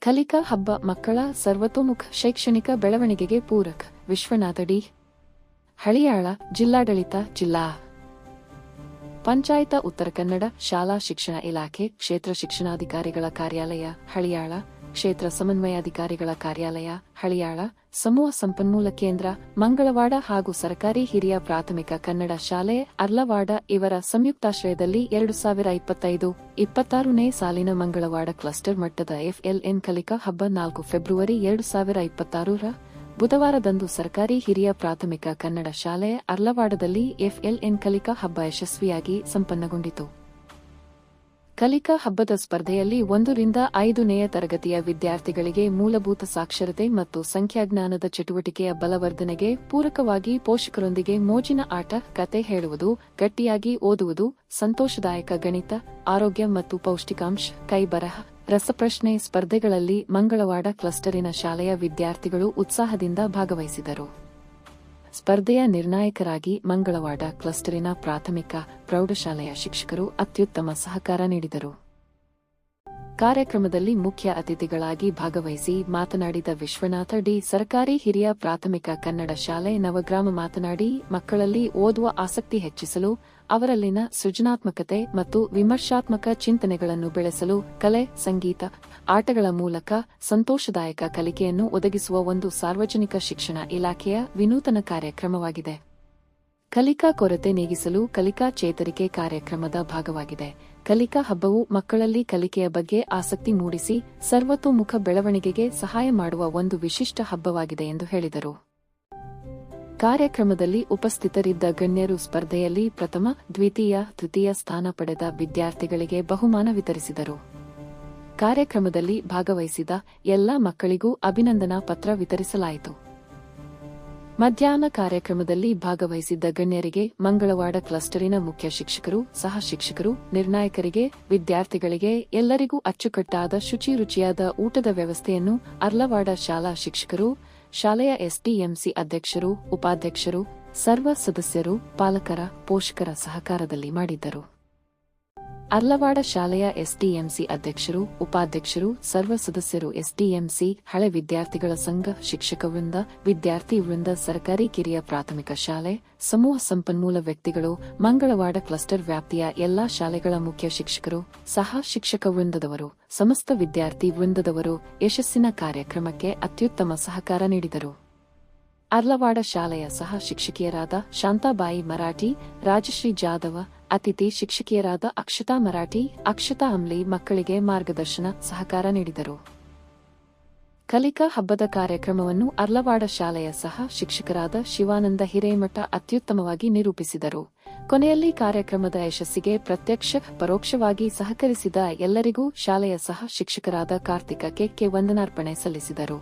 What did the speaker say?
ಕಲಿಕಾ ಹಬ್ಬ ಮಕ್ಕಳ ಸರ್ವತೋಮುಖ ಶೈಕ್ಷಣಿಕ ಬೆಳವಣಿಗೆಗೆ ಪೂರಕ. ವಿಶ್ವನಾಥ ಡಿ. ಹಳಿಯಾಳ, ಜಿಲ್ಲಾಡಳಿತ, ಜಿಲ್ಲಾ ಪಂಚಾಯತ ಉತ್ತರ ಕನ್ನಡ ಶಾಲಾ ಶಿಕ್ಷಣ ಇಲಾಖೆ, ಕ್ಷೇತ್ರ ಶಿಕ್ಷಣಾಧಿಕಾರಿಗಳ ಕಾರ್ಯಾಲಯ, ಹಳಿಯಾಳ, ಕ್ಷೇತ್ರ ಸಮನ್ವಯಾಧಿಕಾರಿಗಳ ಕಾರ್ಯಾಲಯ, ಹಳಿಯಾಳ, ಸಮೂಹ ಸಂಪನ್ಮೂಲ ಕೇಂದ್ರ, ಮಂಗಳವಾಡ ಹಾಗೂ ಸರ್ಕಾರಿ ಹಿರಿಯ ಪ್ರಾಥಮಿಕ ಕನ್ನಡ ಶಾಲೆ, ಅರ್ಲವಾಡ ಇವರ ಸಂಯುಕ್ತಾಶ್ರಯದಲ್ಲಿ 2025-26ನೇ ಸಾಲಿನ ಮಂಗಳವಾಡ ಕ್ಲಸ್ಟರ್ ಮಟ್ಟದ FLN ಕಲಿಕಾ ಹಬ್ಬ 4 ಫೆಬ್ರವರಿ 2026 ಬುಧವಾರದಂದು ಸರ್ಕಾರಿ ಹಿರಿಯ ಪ್ರಾಥಮಿಕ ಕನ್ನಡ ಶಾಲೆ, ಅರ್ಲವಾಡದಲ್ಲಿ FLN ಕಲಿಕಾ ಹಬ್ಬ ಯಶಸ್ವಿಯಾಗಿ ಸಂಪನ್ನಗೊಂಡಿತು. ಕಲಿಕಾ ಹಬ್ಬದ ಸ್ಪರ್ಧೆಯಲ್ಲಿ 1ರಿಂದ 5ನೇಯ ತರಗತಿಯ ವಿದ್ಯಾರ್ಥಿಗಳಿಗೆ ಮೂಲಭೂತ ಸಾಕ್ಷರತೆ ಮತ್ತು ಸಂಖ್ಯಾಜ್ಞಾನದ ಚಟುವಟಿಕೆಯ ಬಲವರ್ಧನೆಗೆ ಪೂರಕವಾಗಿ ಪೋಷಕರೊಂದಿಗೆ ಮೋಜಿನ ಆಟ, ಕತೆ ಹೇಳುವುದು, ಗಟ್ಟಿಯಾಗಿ ಓದುವುದು, ಸಂತೋಷದಾಯಕ ಗಣಿತ, ಆರೋಗ್ಯ ಮತ್ತು ಪೌಷ್ಟಿಕಾಂಶ, ಕೈಬರಹ, ರಸಪ್ರಶ್ನೆ ಸ್ಪರ್ಧೆಗಳಲ್ಲಿ ಮಂಗಳವಾಡ ಕ್ಲಸ್ಟರಿನ ಶಾಲೆಯ ವಿದ್ಯಾರ್ಥಿಗಳು ಉತ್ಸಾಹದಿಂದ ಭಾಗವಹಿಸಿದರು. ಸ್ಪರ್ಧೆಯ ನಿರ್ಣಾಯಕರಾಗಿ ಮಂಗಳವಾಡ ಕ್ಲಸ್ಟರಿನ ಪ್ರಾಥಮಿಕ, ಪ್ರೌಢಶಾಲೆಯ ಶಿಕ್ಷಕರು ಅತ್ಯುತ್ತಮ ಸಹಕಾರ ನೀಡಿದರು. ಕಾರ್ಯಕ್ರಮದಲ್ಲಿ ಮುಖ್ಯ ಅತಿಥಿಗಳಾಗಿ ಭಾಗವಹಿಸಿ ಮಾತನಾಡಿದ ವಿಶ್ವನಾಥ ಡಿ. ಸರ್ಕಾರಿ ಹಿರಿಯ ಪ್ರಾಥಮಿಕ ಕನ್ನಡ ಶಾಲೆ ನವಗ್ರಾಮ ಮಾತನಾಡಿ, ಮಕ್ಕಳಲ್ಲಿ ಓದುವ ಆಸಕ್ತಿ ಹೆಚ್ಚಿಸಲು, ಅವರಲ್ಲಿನ ಸೃಜನಾತ್ಮಕತೆ ಮತ್ತು ವಿಮರ್ಶಾತ್ಮಕ ಚಿಂತನೆಗಳನ್ನು ಬೆಳೆಸಲು ಕಲೆ, ಸಂಗೀತ, ಆಟಗಳ ಮೂಲಕ ಸಂತೋಷದಾಯಕ ಕಲಿಕೆಯನ್ನು ಒದಗಿಸುವ ಒಂದು ಸಾರ್ವಜನಿಕ ಶಿಕ್ಷಣ ಇಲಾಖೆಯ ವಿನೂತನ ಕಾರ್ಯಕ್ರಮವಾಗಿದೆ. ಕಲಿಕಾ ಕೊರತೆ ನೀಗಿಸಲು ಕಲಿಕಾ ಚೇತರಿಕೆ ಕಾರ್ಯಕ್ರಮದ ಭಾಗವಾಗಿದೆ. ಕಲಿಕಾ ಹಬ್ಬವು ಮಕ್ಕಳಲ್ಲಿ ಕಲಿಕೆಯ ಬಗ್ಗೆ ಆಸಕ್ತಿ ಮೂಡಿಸಿ ಸರ್ವತೋಮುಖ ಬೆಳವಣಿಗೆಗೆ ಸಹಾಯ ಮಾಡುವ ಒಂದು ವಿಶಿಷ್ಟ ಹಬ್ಬವಾಗಿದೆ ಎಂದು ಹೇಳಿದರು. ಕಾರ್ಯಕ್ರಮದಲ್ಲಿ ಉಪಸ್ಥಿತರಿದ್ದ ಗಣ್ಯರು ಸ್ಪರ್ಧೆಯಲ್ಲಿ ಪ್ರಥಮ, ದ್ವಿತೀಯ, ತೃತೀಯ ಸ್ಥಾನ ಪಡೆದ ವಿದ್ಯಾರ್ಥಿಗಳಿಗೆ ಬಹುಮಾನ ವಿತರಿಸಿದರು. ಕಾರ್ಯಕ್ರಮದಲ್ಲಿ ಭಾಗವಹಿಸಿದ ಎಲ್ಲಾ ಮಕ್ಕಳಿಗೂ ಅಭಿನಂದನಾ ಪತ್ರ ವಿತರಿಸಲಾಯಿತು. ಮಧ್ಯಾಹ್ನ ಕಾರ್ಯಕ್ರಮದಲ್ಲಿ ಭಾಗವಹಿಸಿದ್ದ ಗಣ್ಯರಿಗೆ ಮಂಗಳವಾಡ ಕ್ಲಸ್ಟರಿನ ಮುಖ್ಯ ಶಿಕ್ಷಕರು, ಸಹ ಶಿಕ್ಷಕರು, ನಿರ್ಣಾಯಕರಿಗೆ, ವಿದ್ಯಾರ್ಥಿಗಳಿಗೆ ಎಲ್ಲರಿಗೂ ಅಚ್ಚುಕಟ್ಟಾದ ಶುಚಿರುಚಿಯಾದ ಊಟದ ವ್ಯವಸ್ಥೆಯನ್ನು ಅರ್ಲವಾಡ ಶಾಲಾ ಶಿಕ್ಷಕರು, ಶಾಲೆಯ SDMC ಅಧ್ಯಕ್ಷರು, ಉಪಾಧ್ಯಕ್ಷರು, ಸರ್ವ ಸದಸ್ಯರು, ಪಾಲಕರ, ಪೋಷಕರ ಸಹಕಾರದಲ್ಲಿ ಮಾಡಿದ್ದರು. ಅರ್ಲವಾಡ ಶಾಲೆಯ SDMC ಅಧ್ಯಕ್ಷರು, ಉಪಾಧ್ಯಕ್ಷರು, ಸರ್ವ ಸದಸ್ಯರು, SDMC, ಹಳೆ ವಿದ್ಯಾರ್ಥಿಗಳ ಸಂಘ, ಶಿಕ್ಷಕ ವೃಂದ, ವಿದ್ಯಾರ್ಥಿ ವೃಂದ, ಸರ್ಕಾರಿ ಕಿರಿಯ ಪ್ರಾಥಮಿಕ ಶಾಲೆ, ಸಮೂಹ ಸಂಪನ್ಮೂಲ ವ್ಯಕ್ತಿಗಳು, ಮಂಗಳವಾಡ ಕ್ಲಸ್ಟರ್ ವ್ಯಾಪ್ತಿಯ ಎಲ್ಲಾ ಶಾಲೆಗಳ ಮುಖ್ಯ ಶಿಕ್ಷಕರು, ಸಹ ಶಿಕ್ಷಕ ವೃಂದದವರು, ಸಮಸ್ತ ವಿದ್ಯಾರ್ಥಿ ವೃಂದದವರು ಯಶಸ್ಸಿನ ಕಾರ್ಯಕ್ರಮಕ್ಕೆ ಅತ್ಯುತ್ತಮ ಸಹಕಾರ ನೀಡಿದರು. ಅರ್ಲವಾಡ ಶಾಲೆಯ ಸಹ ಶಿಕ್ಷಕಿಯರಾದ ಶಾಂತಾಬಾಯಿ ಮರಾಠಿ, ರಾಜಶ್ರೀ ಜಾಧವ, ಅತಿಥಿ ಶಿಕ್ಷಕಿಯರಾದ ಅಕ್ಷತಾ ಮರಾಠಿ, ಅಕ್ಷತಾ ಅಮ್ಲಿ ಮಕ್ಕಳಿಗೆ ಮಾರ್ಗದರ್ಶನ, ಸಹಕಾರ ನೀಡಿದರು. ಕಲಿಕಾ ಹಬ್ಬದ ಕಾರ್ಯಕ್ರಮವನ್ನು ಅರ್ಲವಾಡ ಶಾಲೆಯ ಸಹ ಶಿಕ್ಷಕರಾದ ಶಿವಾನಂದ ಹಿರೇಮಠ ಅತ್ಯುತ್ತಮವಾಗಿ ನಿರೂಪಿಸಿದರು. ಕೊನೆಯಲ್ಲಿ ಕಾರ್ಯಕ್ರಮದ ಯಶಸ್ಸಿಗೆ ಪ್ರತ್ಯಕ್ಷ, ಪರೋಕ್ಷವಾಗಿ ಸಹಕರಿಸಿದ ಎಲ್ಲರಿಗೂ ಶಾಲೆಯ ಸಹ ಶಿಕ್ಷಕರಾದ ಕಾರ್ತಿಕ ಕೆ. ವಂದನಾರ್ಪಣೆ ಸಲ್ಲಿಸಿದರು.